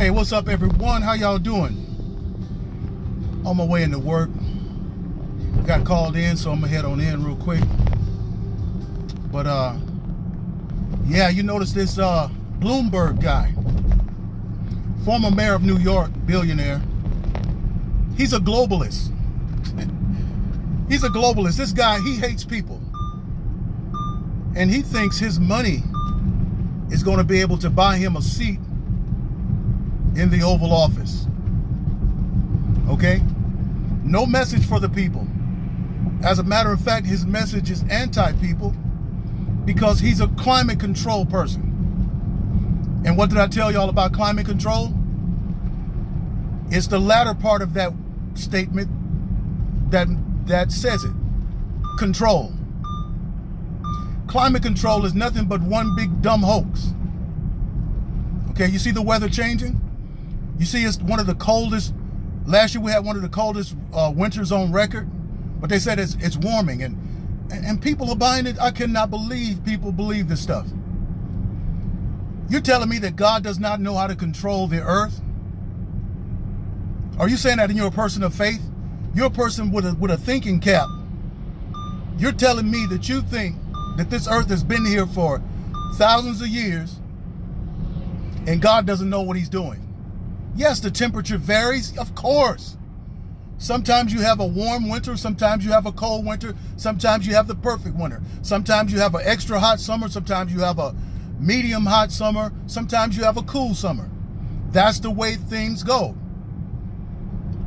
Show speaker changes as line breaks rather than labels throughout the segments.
Hey, what's up, everyone? How y'all doing? On my way into work. Got called in, so I'm gonna head on in real quick. But yeah, you notice this Bloomberg guy, former mayor of New York, billionaire. He's a globalist. He's a globalist. This guy, he hates people. And he thinks his money is going to be able to buy him a seat in the Oval Office. Okay? No message for the people. As a matter of fact, his message is anti-people because he's a climate control person. And what did I tell y'all about climate control? It's the latter part of that statement that says it. Control. Climate control is nothing but one big dumb hoax. Okay, you see the weather changing? You see it's one of the coldest. Last year we had one of the coldest winters on record, but they said it's warming, and people are buying it. I cannot believe people believe this stuff. You're telling me that God does not know how to control the earth? Are you saying that you're a person of faith? You're a person with a thinking cap. You're telling me that you think that this earth has been here for thousands of years and God doesn't know what he's doing. Yes, the temperature varies, of course. Sometimes you have a warm winter, sometimes you have a cold winter, sometimes you have the perfect winter. Sometimes you have an extra hot summer, sometimes you have a medium hot summer, sometimes you have a cool summer. That's the way things go.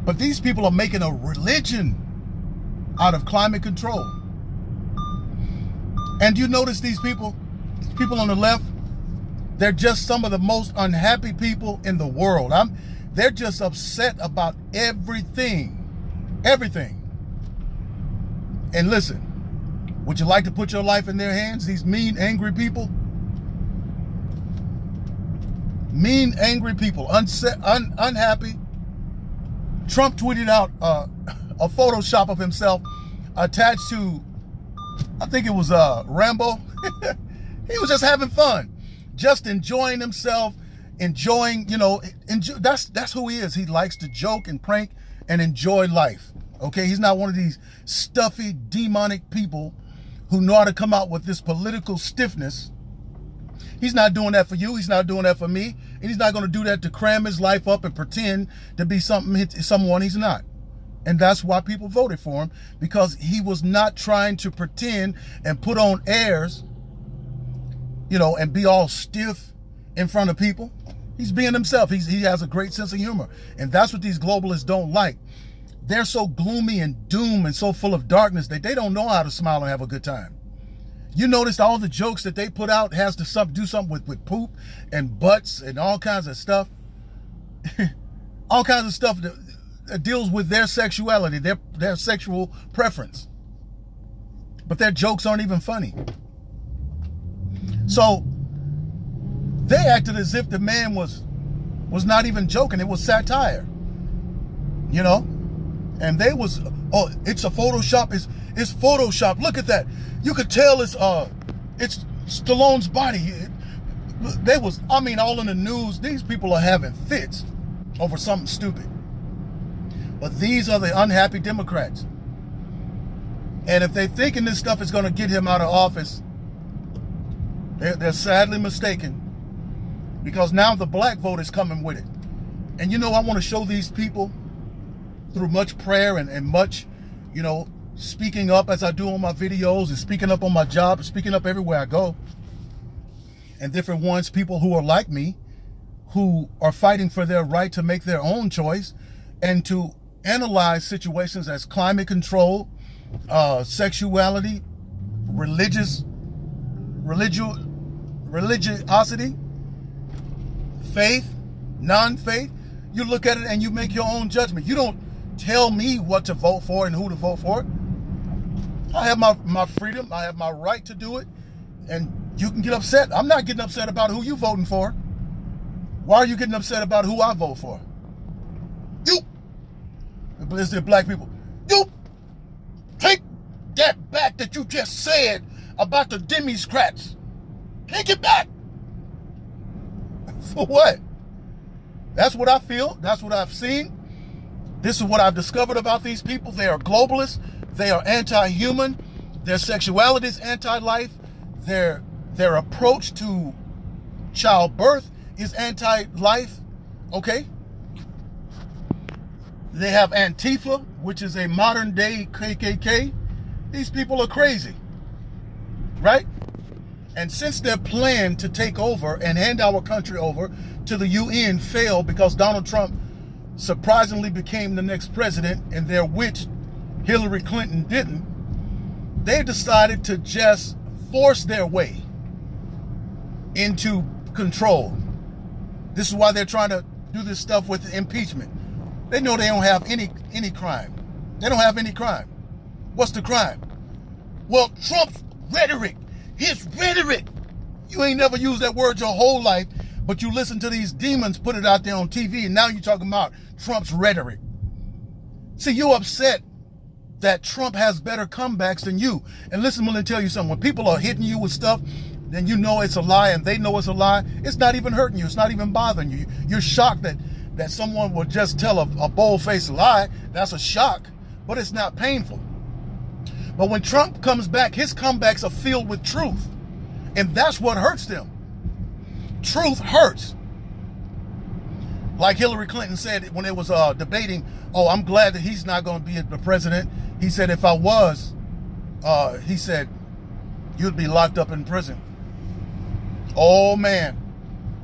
But these people are making a religion out of climate control. And you notice these people on the left, they're just some of the most unhappy people in the world. They're just upset about everything. Everything. And listen, would you like to put your life in their hands? These mean, angry people? Mean, angry people, unhappy. Trump tweeted out a Photoshop of himself attached to, I think it was Rambo. He was just having fun, just enjoying himself, enjoying, that's who he is. He likes to joke and prank and enjoy life. Okay, he's not one of these stuffy, demonic people who know how to come out with this political stiffness. He's not doing that for you. He's not doing that for me. And he's not going to do that to cram his life up and pretend to be someone he's not. And that's why people voted for him, because he was not trying to pretend and put on airs, and be all stiff in front of people. He's being himself. He has a great sense of humor. And that's what these globalists don't like. They're so gloomy and doom and so full of darkness that they don't know how to smile and have a good time. You noticed all the jokes that they put out has to do something with poop and butts and all kinds of stuff. All kinds of stuff that deals with their sexuality, their sexual preference. But their jokes aren't even funny. So they acted as if the man was not even joking. It was satire. And they was, oh, it's a Photoshop. It's Photoshop. Look at that. You could tell it's Stallone's body. They was, all in the news. These people are having fits over something stupid. But these are the unhappy Democrats. And if they thinking this stuff is going to get him out of office, they're sadly mistaken. Because now the black vote is coming with it. And I want to show these people through much prayer and much, speaking up as I do on my videos and speaking up on my job, speaking up everywhere I go. And different ones, people who are like me, who are fighting for their right to make their own choice and to analyze situations as climate control, sexuality, religiosity, faith, non-faith. You look at it and you make your own judgment. You don't tell me what to vote for and who to vote for. I have my freedom. I have my right to do it. And you can get upset. I'm not getting upset about who you voting for. Why are you getting upset about who I vote for? You, the black people, you take that back that you just said about the Democrats. Take it back. For what? That's what I feel. That's what I've seen. This is what I've discovered about these people. They are globalists. They are anti-human. Their sexuality is anti-life. Their approach to childbirth is anti-life. Okay? They have Antifa, which is a modern day KKK. These people are crazy. Right? And since their plan to take over and hand our country over to the UN failed because Donald Trump surprisingly became the next president, and their witch Hillary Clinton didn't, they decided to just force their way into control. This is why they're trying to do this stuff with impeachment. They know they don't have any crime. They don't have any crime. What's the crime? Well, Trump's rhetoric. His rhetoric. You ain't never used that word your whole life, but you listen to these demons put it out there on TV, and now you're talking about Trump's rhetoric. See, you're upset that Trump has better comebacks than you. And listen, I'm going to tell you something. When people are hitting you with stuff, then you know it's a lie, and they know it's a lie. It's not even hurting you. It's not even bothering you. You're shocked that someone will just tell a bold-faced lie. That's a shock, but it's not painful. But when Trump comes back, his comebacks are filled with truth. And that's what hurts them. Truth hurts. Like Hillary Clinton said when it was debating, oh, I'm glad that he's not going to be the president. He said, if I was, he said, you'd be locked up in prison. Oh, man.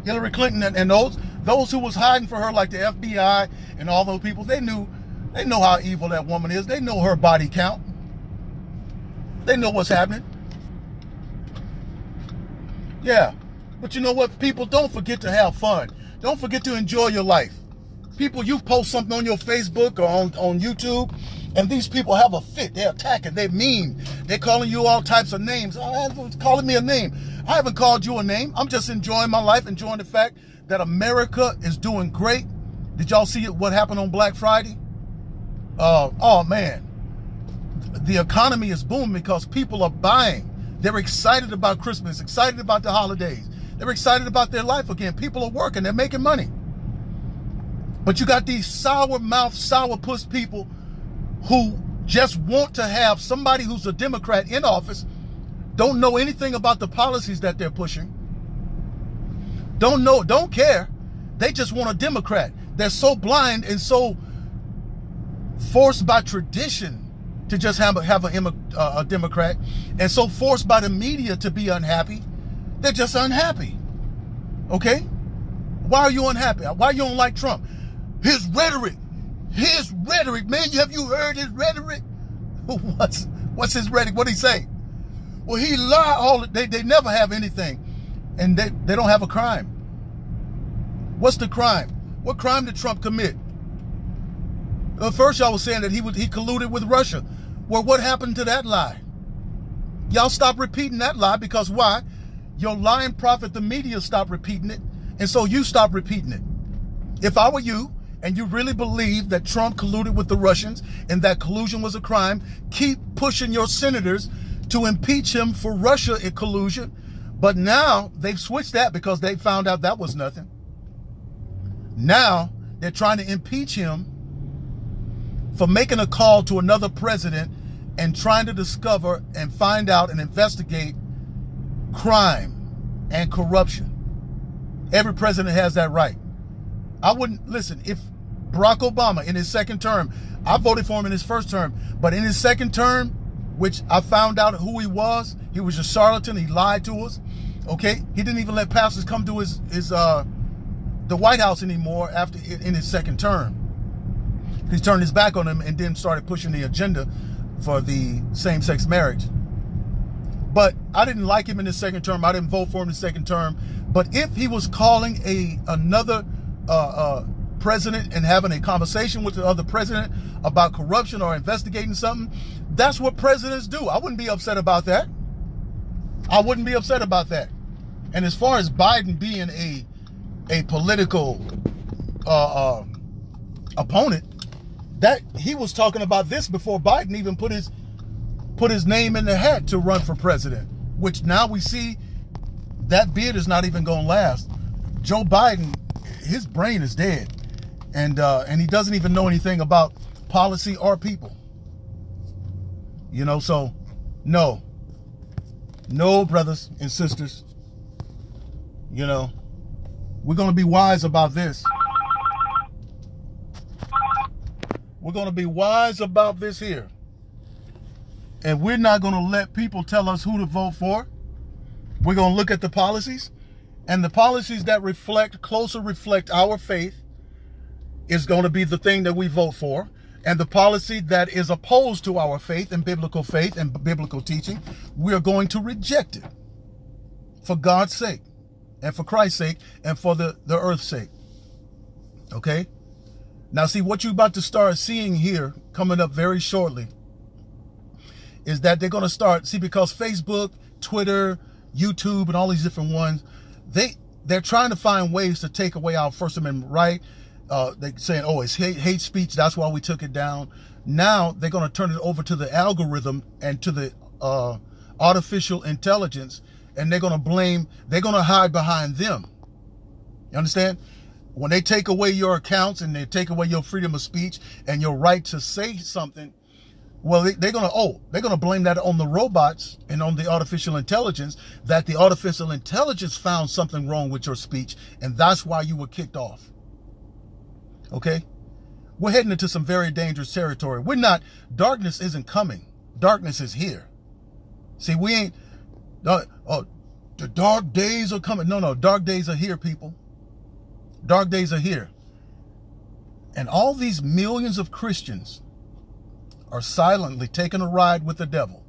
Hillary Clinton and those who was hiding for her, like the FBI and all those people, they know how evil that woman is. They know her body count. They know what's happening. Yeah. But you know what, people? Don't forget to have fun. Don't forget to enjoy your life. People, you post something on your Facebook or on YouTube, and these people have a fit. They're attacking. They're mean. They're calling you all types of names. Calling me a name. I haven't called you a name. I'm just enjoying my life, enjoying the fact that America is doing great. Did y'all see what happened on Black Friday? Oh, man. The economy is booming because people are buying. They're excited about Christmas, excited about the holidays. They're excited about their life again. People are working. They're making money. But you got these sour-mouthed, sourpuss people who just want to have somebody who's a Democrat in office, don't know anything about the policies that they're pushing, don't care. They just want a Democrat. They're so blind and so forced by tradition to just have a Democrat, and so forced by the media to be unhappy. They're just unhappy. Okay? Why are you unhappy? Why you don't like Trump? His rhetoric, man. Have you heard his rhetoric? What's his rhetoric? What did he say? Well, he lied. They never have anything, and they don't have a crime. What's the crime? What crime did Trump commit? First, y'all was saying that he colluded with Russia. Well, what happened to that lie? Y'all stop repeating that lie, because why? Your lying prophet, the media, stopped repeating it, and so you stop repeating it. If I were you, and you really believe that Trump colluded with the Russians and that collusion was a crime, keep pushing your senators to impeach him for Russia collusion. But now they've switched that because they found out that was nothing. Now they're trying to impeach him for making a call to another president and trying to discover and find out and investigate crime and corruption. Every president has that right. I wouldn't, listen, if Barack Obama in his second term, I voted for him in his first term, but in his second term, which I found out who he was a charlatan. He lied to us. Okay? He didn't even let pastors come to the White House anymore in his second term. He turned his back on him and then started pushing the agenda for the same-sex marriage. But I didn't like him in his second term. I didn't vote for him in his second term. But if he was calling another president and having a conversation with the other president about corruption or investigating something, that's what presidents do. I wouldn't be upset about that. I wouldn't be upset about that. And as far as Biden being a political opponent, that he was talking about this before Biden even put his name in the hat to run for president, which now we see that bid is not even going to last. Joe Biden his brain is dead, and he doesn't even know anything about policy or people. You know, so no, brothers and sisters, you know, we're going to be wise about this. We're going to be wise about this here. And we're not going to let people tell us who to vote for. We're going to look at the policies, and the policies that closer reflect our faith is going to be the thing that we vote for. And the policy that is opposed to our faith and biblical teaching, we are going to reject it for God's sake and for Christ's sake and for the earth's sake. Okay? Now, see, what you're about to start seeing here coming up very shortly is that they're going to start, see, because Facebook, Twitter, YouTube, and all these different ones, they're trying to find ways to take away our First Amendment right. They're saying, oh, it's hate speech. That's why we took it down. Now they're going to turn it over to the algorithm and to the artificial intelligence, and they're going to hide behind them. You understand? When they take away your accounts and they take away your freedom of speech and your right to say something, well, they're going to blame that on the robots and on the artificial intelligence, that the artificial intelligence found something wrong with your speech, and that's why you were kicked off. Okay? We're heading into some very dangerous territory. Darkness isn't coming. Darkness is here. See, we ain't, the dark days are coming. No, dark days are here, people. Dark days are here. And all these millions of Christians are silently taking a ride with the devil.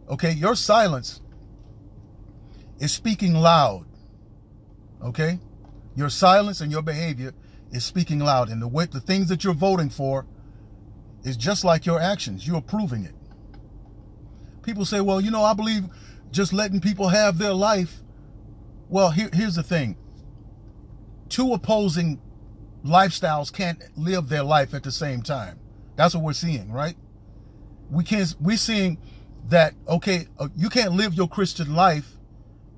Okay, your silence is speaking loud. Okay? Your silence and your behavior is speaking loud. And the things that you're voting for is just like your actions. You're approving it. People say, well, you know, I believe just letting people have their life. Well, here's the thing. Two opposing lifestyles can't live their life at the same time. That's what we're seeing, right? We're seeing that, okay, you can't live your Christian life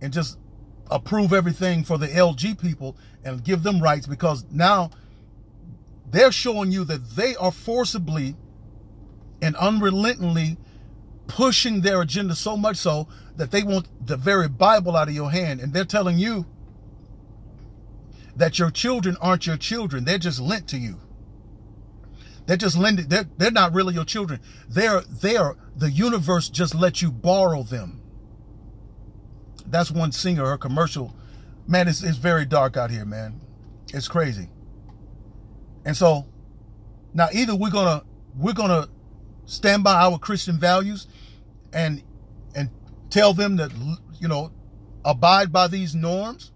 and just approve everything for the LG people and give them rights, because now they're showing you that they are forcibly and unrelentingly pushing their agenda, so much so that they want the very Bible out of your hand. And they're telling you that your children aren't your children. They're just lent to you. They're just lending. They're not really your children. The universe just let you borrow them. That's one singer, her commercial. Man, it's very dark out here, man. It's crazy. And so now either we're gonna stand by our Christian values and tell them that, you know, abide by these norms,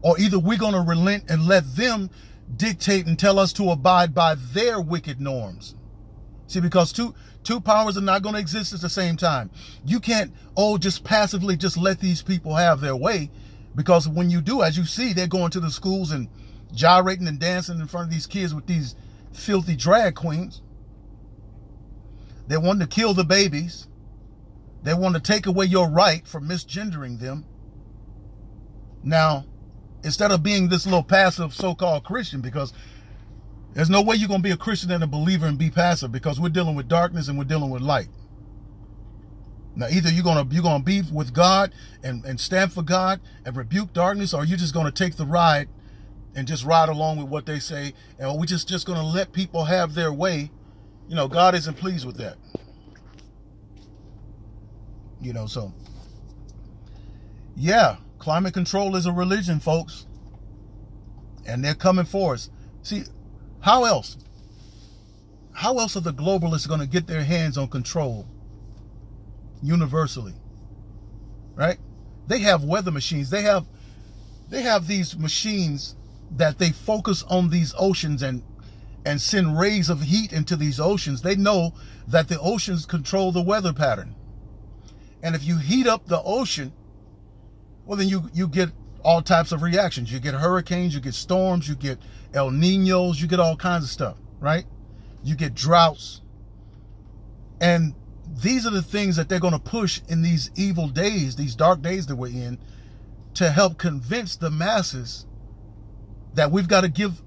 or either we're going to relent and let them dictate and tell us to abide by their wicked norms. See, because two powers are not going to exist at the same time. You can't, just passively just let these people have their way, because when you do, as you see, they're going to the schools and gyrating and dancing in front of these kids with these filthy drag queens. They want to kill the babies. They want to take away your right for misgendering them. Now, instead of being this little passive so-called Christian, because there's no way you're going to be a Christian and a believer and be passive, because we're dealing with darkness and we're dealing with light. Now, either you're going to be with God and stand for God and rebuke darkness, or you're just going to take the ride and just ride along with what they say, and we're just going to let people have their way. You know, God isn't pleased with that. You know, so yeah, climate control is a religion, folks. And they're coming for us. See, how else? How else are the globalists going to get their hands on control universally? Right? They have weather machines. They have these machines that they focus on these oceans and send rays of heat into these oceans. They know that the oceans control the weather pattern. And if you heat up the ocean, well, then you get all types of reactions. You get hurricanes, you get storms, you get El Niños, you get all kinds of stuff, right? You get droughts. And these are the things that they're going to push in these evil days, these dark days that we're in, to help convince the masses that we've got to give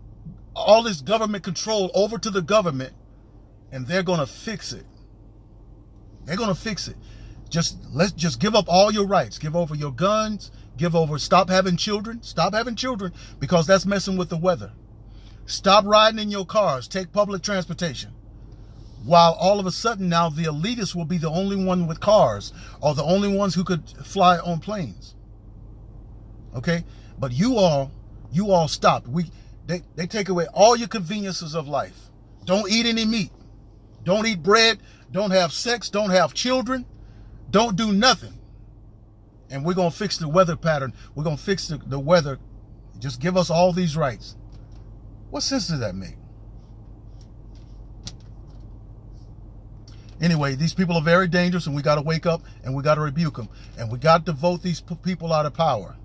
all this government control over to the government, and they're going to fix it. They're going to fix it. Let's just give up all your rights. Give over your guns. Stop having children. Stop having children, because that's messing with the weather. Stop riding in your cars. Take public transportation. While all of a sudden now the elitists will be the only one with cars, or the only ones who could fly on planes. Okay? But you all stopped. They take away all your conveniences of life. Don't eat any meat. Don't eat bread. Don't have sex. Don't have children. Don't do nothing. And we're going to fix the weather pattern. We're going to fix the weather. Just give us all these rights. What sense does that make? Anyway, these people are very dangerous, and we got to wake up and we got to rebuke them. And we got to vote these people out of power.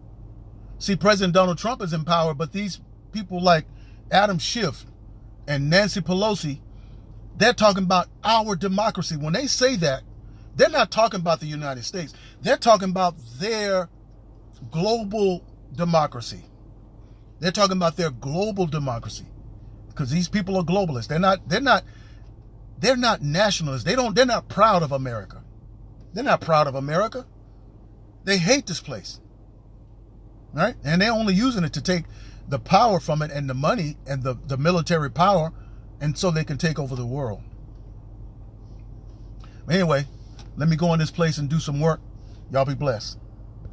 See, President Donald Trump is in power, but these people like Adam Schiff and Nancy Pelosi, they're talking about our democracy. When they say that, they're not talking about the United States. They're talking about their global democracy. They're talking about their global democracy, because these people are globalists. They're not nationalists. They're not proud of America. They're not proud of America. They hate this place. Right? And they're only using it to take the power from it, and the money and the military power, and so they can take over the world. Anyway, let me go in this place and do some work. Y'all be blessed.